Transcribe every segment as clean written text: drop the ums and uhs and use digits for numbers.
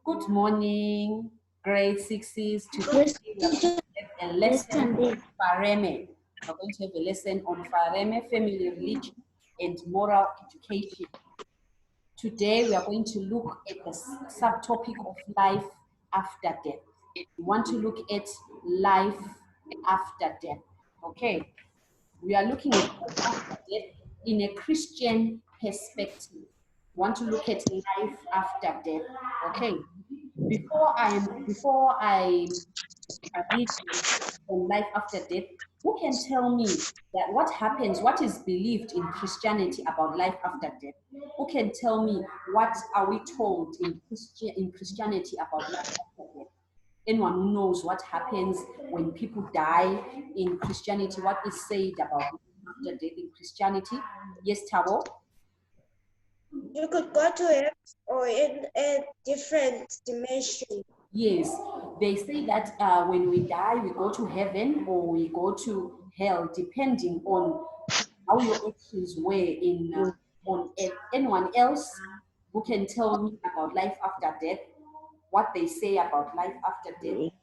Good morning, grade 6s. Today we are going to have a lesson on Fareme. We're going to have a lesson on Fareme, family religion, and moral education. Today we are going to look at the subtopic of life after death. We want to look at life after death. Okay, we are looking at life after death in a Christian perspective. We want to look at life after death. Okay. Before I read on life after death, who can tell me that what happens, what is believed in Christianity about life after death? Who can tell me what are we told in Christianity about life after death? Anyone who knows what happens when people die in Christianity, what is said about life after death in Christianity? Yes, Tabo? You could go to heaven or in a different dimension. Yes, they say that when we die, we go to heaven or we go to hell, depending on how your actions were in on earth. Anyone else who can tell me about life after death? What they say about life after death?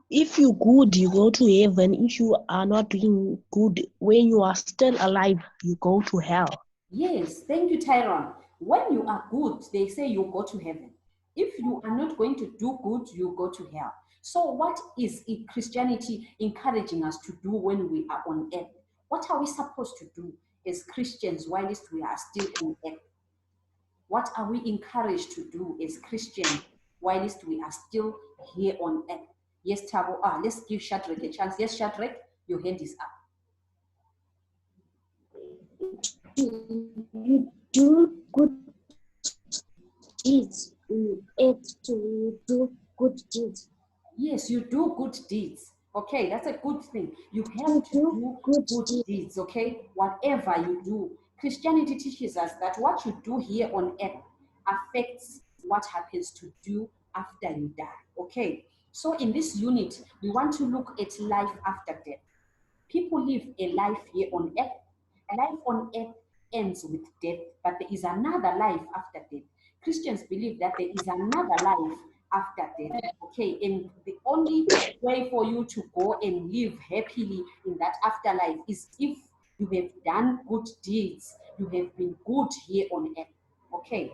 If you good, you go to heaven. If you are not doing good, when you are still alive, you go to hell. Yes, thank you, Tyrone. When you are good, they say you go to heaven. If you are not going to do good, you go to hell. So what is Christianity encouraging us to do when we are on earth? What are we supposed to do as Christians whilst we are still on earth? What are we encouraged to do as Christians whilst we are still here on earth? Yes, Tabo. Let's give Shadrach a chance. Yes, Shadrach, your hand is up. You do good deeds. To do good deeds. Yes, you do good deeds. Okay, that's a good thing. You have to do good deeds, okay? Whatever you do. Christianity teaches us that what you do here on earth affects what happens to you after you die, okay? So in this unit, we want to look at life after death. People live a life here on earth. Life on earth ends with death, but there is another life after death. Christians believe that there is another life after death. Okay, and the only way for you to go and live happily in that afterlife is if you have done good deeds, you have been good here on earth. Okay,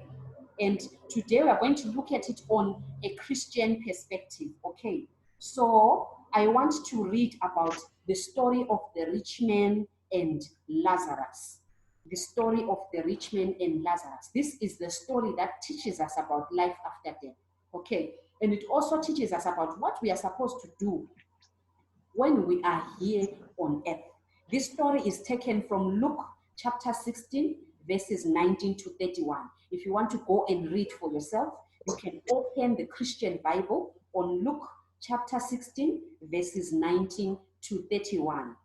and today we are going to look at it on a Christian perspective. Okay, so I want to read about the story of the rich man and Lazarus. The story of the rich man and Lazarus. This is the story that teaches us about life after death. Okay, and it also teaches us about what we are supposed to do when we are here on earth. This story is taken from Luke chapter 16, verses 19 to 31. If you want to go and read for yourself, you can open the Christian Bible on Luke chapter 16, verses 19 to 31.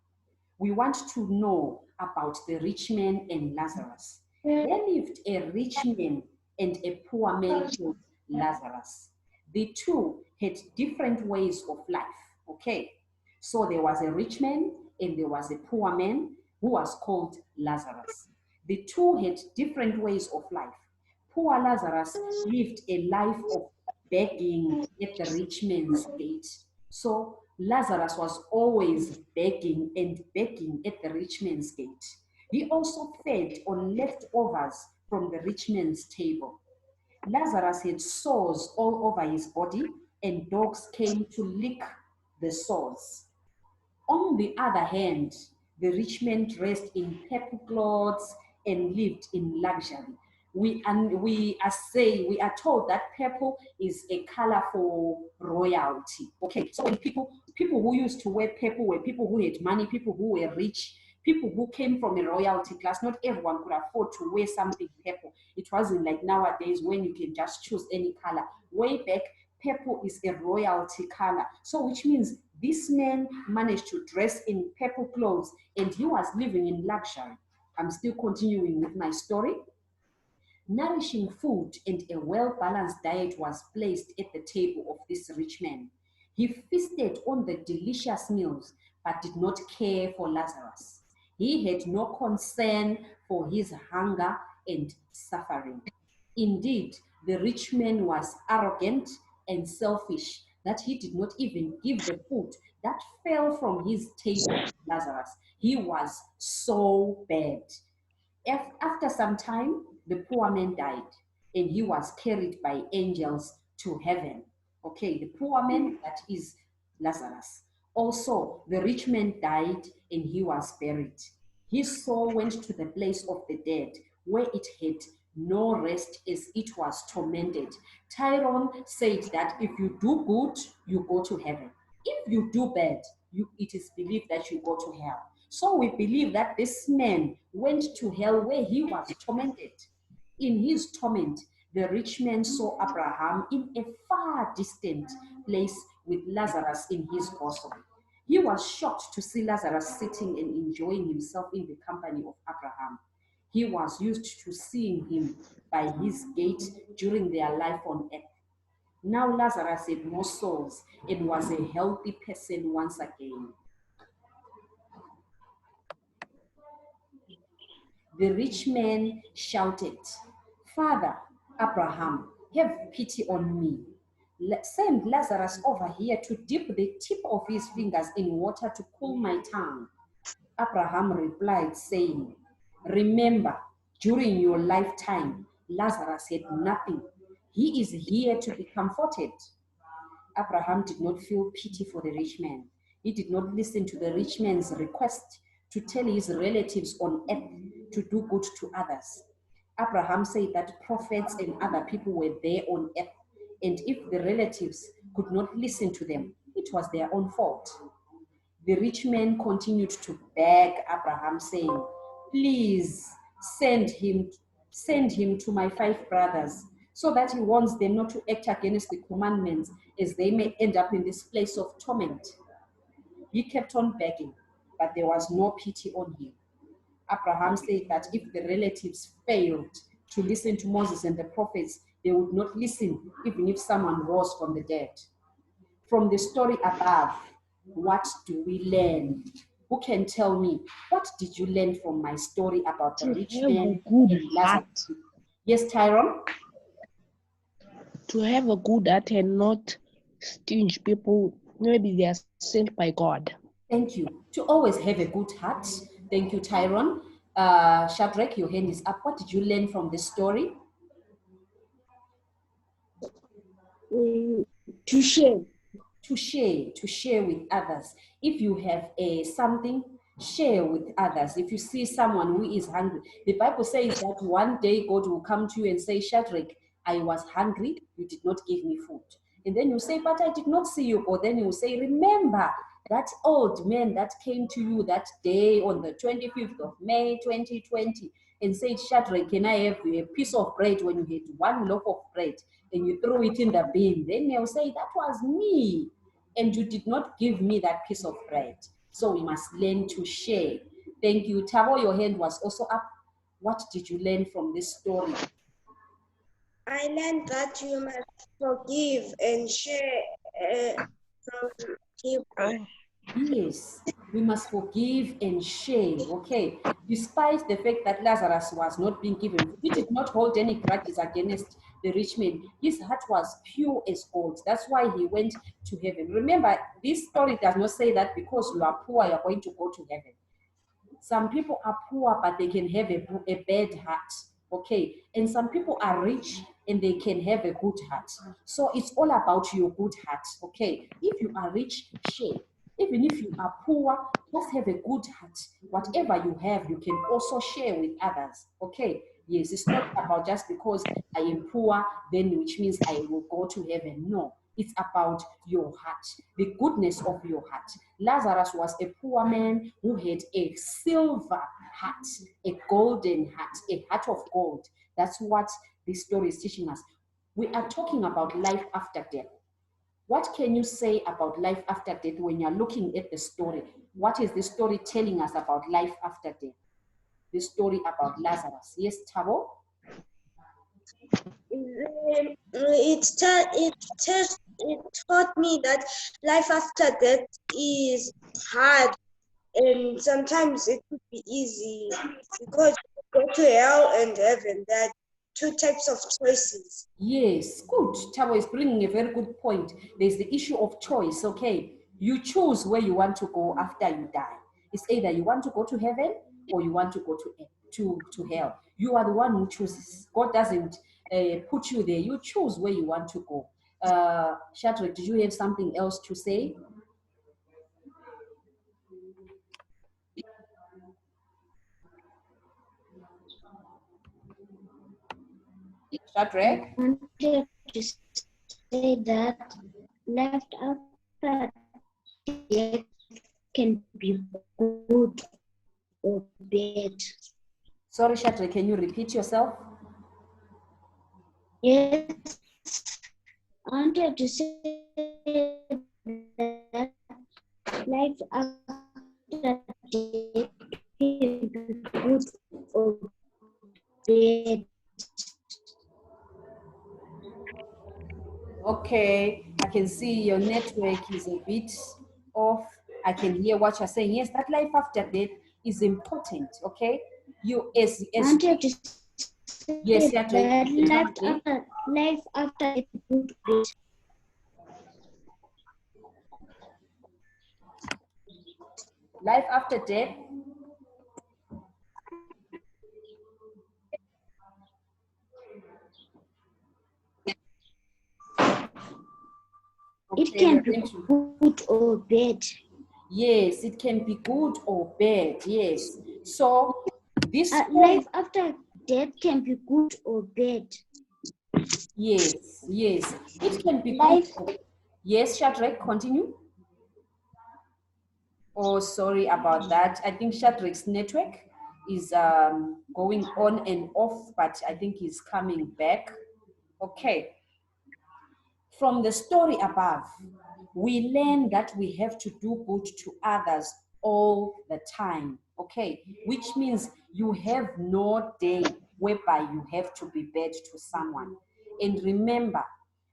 We want to know about the rich man and Lazarus. There lived a rich man and a poor man called Lazarus. The two had different ways of life. Okay, so there was a rich man and there was a poor man who was called Lazarus. The two had different ways of life. Poor Lazarus lived a life of begging at the rich man's gate. So Lazarus was always begging and begging at the rich man's gate. He also fed on leftovers from the rich man's table. Lazarus had sores all over his body, and dogs came to lick the sores. On the other hand, the rich man dressed in purple clothes and lived in luxury. We are told that purple is a color for royalty. Okay, so when people who used to wear purple were people who had money, people who were rich, people who came from a royalty class. Not everyone could afford to wear something purple. It wasn't like nowadays when you can just choose any color. Way back, purple is a royalty color. So which means this man managed to dress in purple clothes and he was living in luxury. I'm still continuing with my story. Nourishing food and a well-balanced diet was placed at the table of this rich man. He feasted on the delicious meals, but did not care for Lazarus. He had no concern for his hunger and suffering. Indeed, The rich man was arrogant and selfish that he did not even give the food that fell from his table to Lazarus. He was so bad. After some time, the poor man died and he was carried by angels to heaven. Okay, the poor man, that is Lazarus. Also, the rich man died and he was buried. His soul went to the place of the dead, where it had no rest as it was tormented. Tyrone said that if you do good, you go to heaven. If you do bad, it is believed that you go to hell. So we believe that this man went to hell where he was tormented. In his torment, the rich man saw Abraham in a far distant place with Lazarus in his bosom. He was shocked to see Lazarus sitting and enjoying himself in the company of Abraham. He was used to seeing him by his gate during their life on earth. Now Lazarus had more souls and was a healthy person once again. The rich man shouted, "Father, Abraham, have pity on me. Send Lazarus over here to dip the tip of his fingers in water to cool my tongue." Abraham replied, saying, "Remember, during your lifetime, Lazarus had nothing. He is here to be comforted." Abraham did not feel pity for the rich man. He did not listen to the rich man's request to tell his relatives on earth to do good to others. Abraham said that prophets and other people were there on earth, and if the relatives could not listen to them, it was their own fault. The rich man continued to beg Abraham, saying, "Please send him to my 5 brothers, so that he warns them not to act against the commandments, as they may end up in this place of torment." He kept on begging, but there was no pity on him. Abraham said that if the relatives failed to listen to Moses and the prophets, they would not listen even if someone rose from the dead. From the story above, what do we learn? Who can tell me, what did you learn from my story about the To rich have a man good and Lazarus? heart. Yes, Tyrone? To have a good heart and not stingy people. Maybe they are sent by God. Thank you. To always have a good heart. Thank you, Tyrone. Shadrach, your hand is up. What did you learn from the story? To share. To share with others. If you have something, share with others. If you see someone who is hungry, the Bible says that one day God will come to you and say, "Shadrach, I was hungry, you did not give me food." And then you say, "But I did not see you." Or then you say, "Remember that old man that came to you that day on the 25th of May 2020 and said, 'Shadrach, can I have a piece of bread?' when you had one loaf of bread and you threw it in the bin." Then they'll say, "That was me, and you did not give me that piece of bread." So we must learn to share. Thank you. Tavo, your hand was also up. What did you learn from this story? I learned that you must forgive and share from people. Yes, we must forgive and share, okay? Despite the fact that Lazarus was not being given, he did not hold any grudges against the rich man. His heart was pure as gold. That's why he went to heaven. Remember, this story does not say that because you are poor, you're going to go to heaven. Some people are poor, but they can have a bad heart, okay? And some people are rich and they can have a good heart. So it's all about your good heart, okay? If you are rich, share. Even if you are poor, just have a good heart. Whatever you have, you can also share with others, okay? Yes, it's not about just because I am poor, then which means I will go to heaven. No, it's about your heart, the goodness of your heart. Lazarus was a poor man who had a silver heart, a golden heart, a heart of gold. That's what this story is teaching us. We are talking about life after death. What can you say about life after death when you're looking at the story? What is the story telling us about life after death? The story about Lazarus. Yes, Tabo? It taught me that life after death is hard, and sometimes it could be easy because you go to hell and heaven. There are two types of choices. Yes, good. Tabo is bringing a very good point. There's the issue of choice, okay? You choose where you want to go after you die. It's either you want to go to heaven or you want to go to hell. You are the one who chooses. God doesn't put you there. You choose where you want to go. Shadrach, did you have something else to say? Shadrach? I wanted to say that left after death can be good or bad. Sorry, Shadrach, can you repeat yourself? Yes, I wanted to say that life after death can be good or bad. Okay, I can see your network is a bit off. I can hear what you're saying. Yes, that life after death is important, okay? You as I wanted to yes, say Shadrach, that you can come again. life after death is good or bad. Life after death. It Okay, can we're be going to good or bad. yes, it can be good or bad. Yes. So this Life after death can be good or bad. yes, yes. It can be Life good. Yes, Shadrach, continue. Oh, sorry about that. I think Shadrach's network is going on and off, but I think he's coming back. Okay. From the story above, we learn that we have to do good to others all the time, okay? Which means you have no day whereby you have to be bad to someone. And remember,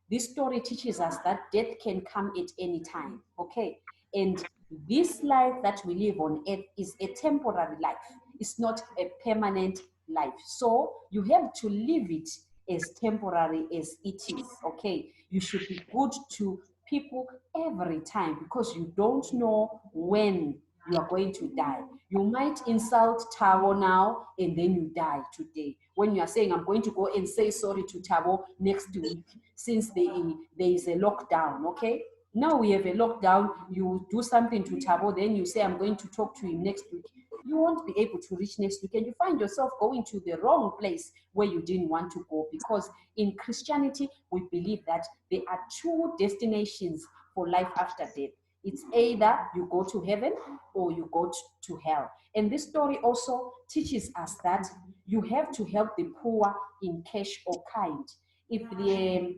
this story teaches us that death can come at any time, okay? And this life that we live on earth is a temporary life. It's not a permanent life. So you have to live it as temporary as it is, okay? You should be good to people every time because you don't know when you are going to die. You might insult Tabo now and then you die today. When you are saying, I'm going to go and say sorry to Tabo next week since there is a lockdown, okay? Now we have a lockdown, you do something to Tabo, then you say, I'm going to talk to him next week. You won't be able to reach next week and you find yourself going to the wrong place where you didn't want to go, because in Christianity, we believe that there are two destinations for life after death. It's either you go to heaven or you go to hell. And this story also teaches us that you have to help the poor in cash or kind. If the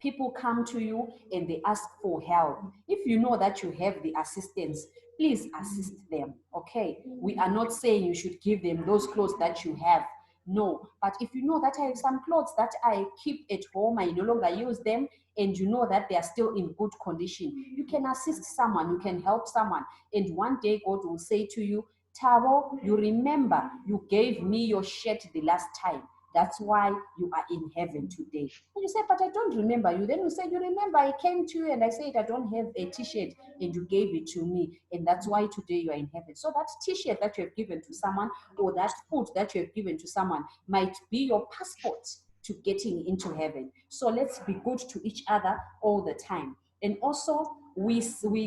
people come to you and they ask for help, if you know that you have the assistance, please assist them, okay? We are not saying you should give them those clothes that you have, no. But if you know that I have some clothes that I keep at home, I no longer use them, and you know that they are still in good condition, you can assist someone, you can help someone. And one day God will say to you, Tabo, you remember you gave me your shirt the last time. That's why you are in heaven today. And you say, but I don't remember you. Then you say, you remember I came to you and I said, I don't have a t-shirt and you gave it to me. And that's why today you are in heaven. So that t-shirt that you have given to someone or that food that you have given to someone might be your passport to getting into heaven. So let's be good to each other all the time. And also, we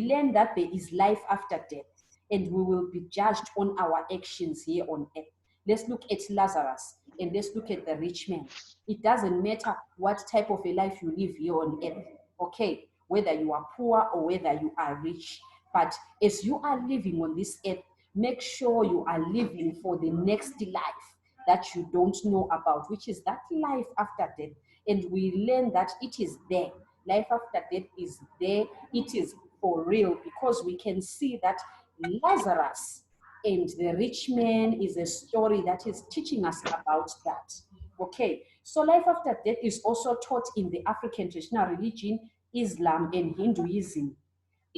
learn that there is life after death and we will be judged on our actions here on earth. Let's look at Lazarus and let's look at the rich man. It doesn't matter what type of a life you live here on earth, okay? Whether you are poor or whether you are rich. But as you are living on this earth, make sure you are living for the next life that you don't know about, which is that life after death. And we learn that it is there. Life after death is there. It is for real because we can see that Lazarus and the rich man is a story that is teaching us about that. Okay, so life after death is also taught in the African traditional religion, Islam, and Hinduism.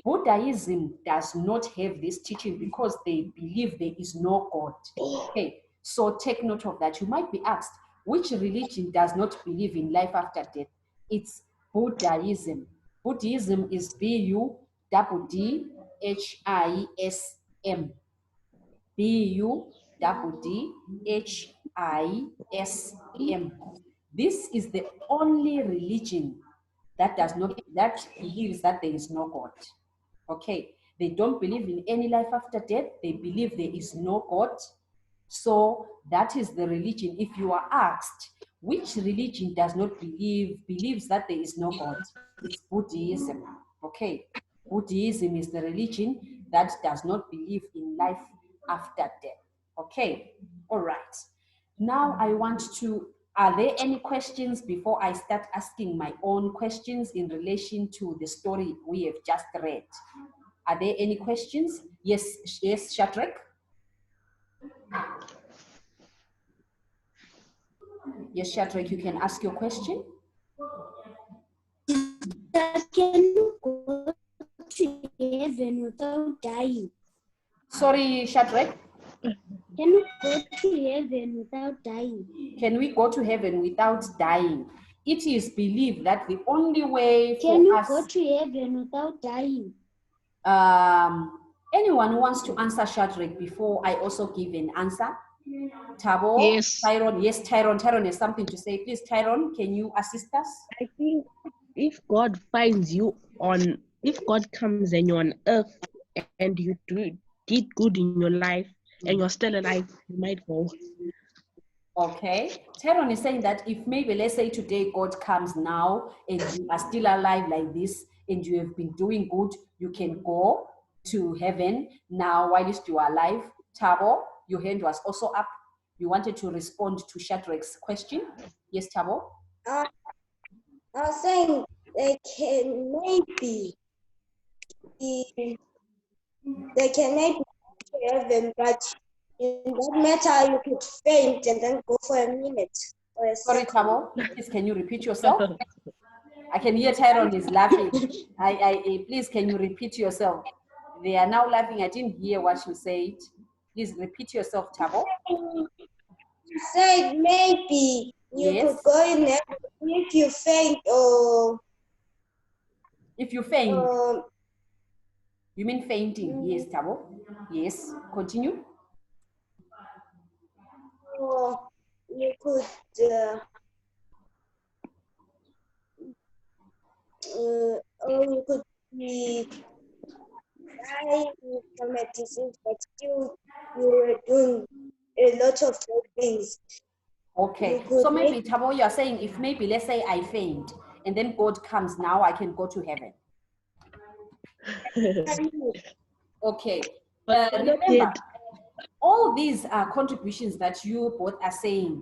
Buddhism does not have this teaching because they believe there is no God. Okay, so take note of that. You might be asked, Which religion does not believe in life after death? It's Buddhism. Buddhism is Buddhism. Buddhism. This is the only religion that believes that there is no God. Okay, they don't believe in any life after death. They believe there is no God. So that is the religion. If you are asked which religion does not believes that there is no God, it's Buddhism. Okay, Buddhism is the religion that does not believe in life after death. Okay, all right. Now I want to, are there any questions before I start asking my own questions in relation to the story we have just read? Are there any questions? Yes, Shadrach? Yes, Shadrach, you can ask your question. Can you go to heaven without dying? Sorry, Shadrach? Can you go to heaven without dying? Can we go to heaven without dying? It is believed that the only way for Can you us... go to heaven without dying? Anyone who wants to answer Shadrach before I also give an answer? Tabo? Yes. Tyrone? Yes, Tyrone. Tyrone has something to say. Please, Tyrone, can you assist us? I think if God finds you on, if God comes and you're on earth and you did good in your life and you're still alive, you might go. Okay. Tyrone is saying that if maybe, let's say today God comes now and you are still alive like this and you have been doing good, you can go to heaven now while you are alive. Tabo, your hand was also up. You wanted to respond to Shadrach's question. Yes, Tabo? I was saying they can maybe go to heaven, but in that matter you could faint and then go for a minute or a Sorry, second. Tabo, please can you repeat yourself? I can hear Tyrone is laughing. Please, can you repeat yourself? They are now laughing. I didn't hear what you said. Please repeat yourself, Tabo. You said maybe you Yes. could go in heaven if you faint or If you faint. You mean fainting? Yes, Tabo. Yes. Continue. or you could or you could be dying from a disease, but still you were doing a lot of good things. Okay. So maybe, Tabo, you are saying if maybe, let's say I faint and then God comes now, I can go to heaven. Okay. Remember, all these contributions that you both are saying,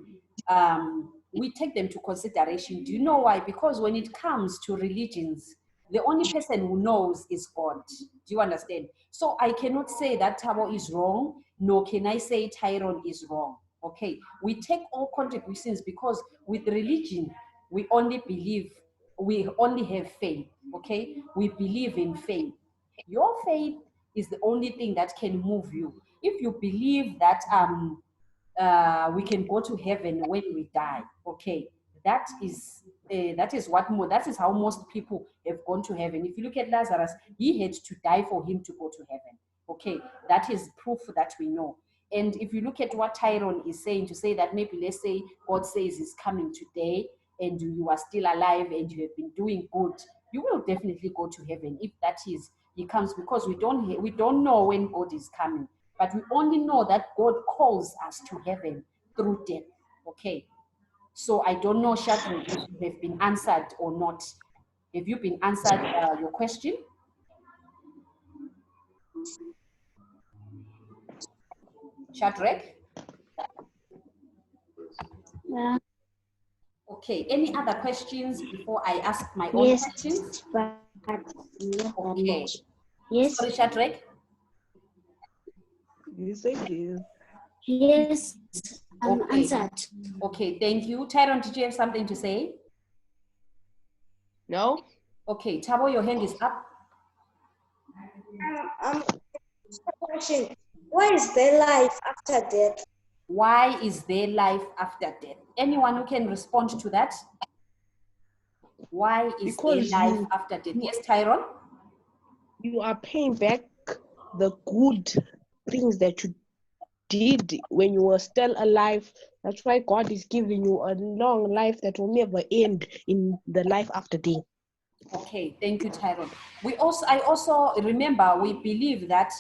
we take them to consideration. Do you know why? Because when it comes to religions, the only person who knows is God. Do you understand? So I cannot say that Tabo is wrong, nor can I say Tyrone is wrong. Okay, we take all contributions because with religion, we only have faith. Okay, we believe in faith. Your faith is the only thing that can move you. If you believe that we can go to heaven when we die, okay, that is how most people have gone to heaven. If you look at Lazarus, he had to die for him to go to heaven. Okay, that is proof that we know. And if you look at what Tyrone is saying, to say that maybe, let's say God says he's coming today and you are still alive and you have been doing good, you will definitely go to heaven if that is he comes, because we don't know when God is coming, but we only know that God calls us to heaven through death. Okay, so I don't know, Shadrach, if you have been answered or not. Have you been answered your question? Shadrach? Yeah. Okay, any other questions before I ask my own questions? Yes, but not Okay. much. Yes. Sorry, Shadrach? You say this. Yes, I'm Okay. answered. Okay, thank you. Tyrone, did you have something to say? No? Okay, Tabo, your hand is up. Question: why is there life after death? Why is there life after death? Anyone who can respond to that? Why is there Because life after death? Yes, Tyrone? you are paying back the good things that you did when you were still alive. That's why God is giving you a long life that will never end in the life after death. Okay, thank you, Tyrone. I also remember we believe that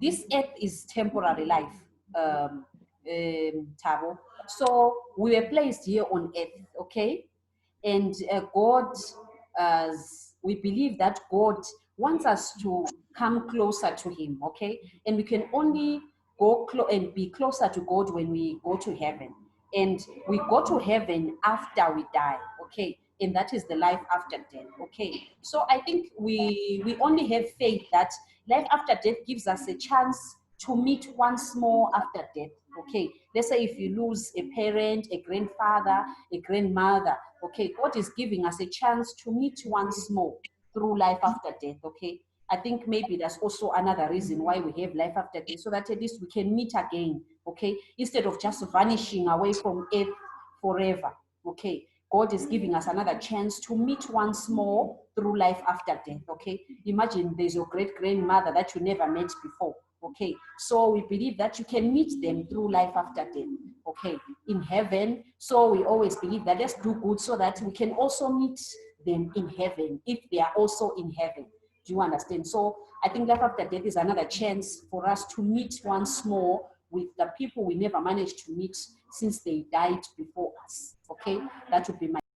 this earth is temporary life, Tabo. So we were placed here on earth, okay? And God, we believe that God wants us to come closer to Him, okay? And we can only go and be closer to God when we go to heaven. And we go to heaven after we die, okay? And that is the life after death, okay? So I think we only have faith that life after death gives us a chance to meet once more after death, okay? Let's say if you lose a parent, a grandfather, a grandmother, okay, God is giving us a chance to meet once more through life after death, okay? I think maybe that's also another reason why we have life after death, so that at least we can meet again, okay? Instead of just vanishing away from earth forever, okay? God is giving us another chance to meet once more through life after death, okay? Imagine there's your great-grandmother that you never met before, okay? So we believe that you can meet them through life after death, okay, in heaven. So we always believe that let's do good so that we can also meet them in heaven if they are also in heaven. Do you understand? So I think life after death is another chance for us to meet once more with the people we never managed to meet since they died before us. Okay, that would be my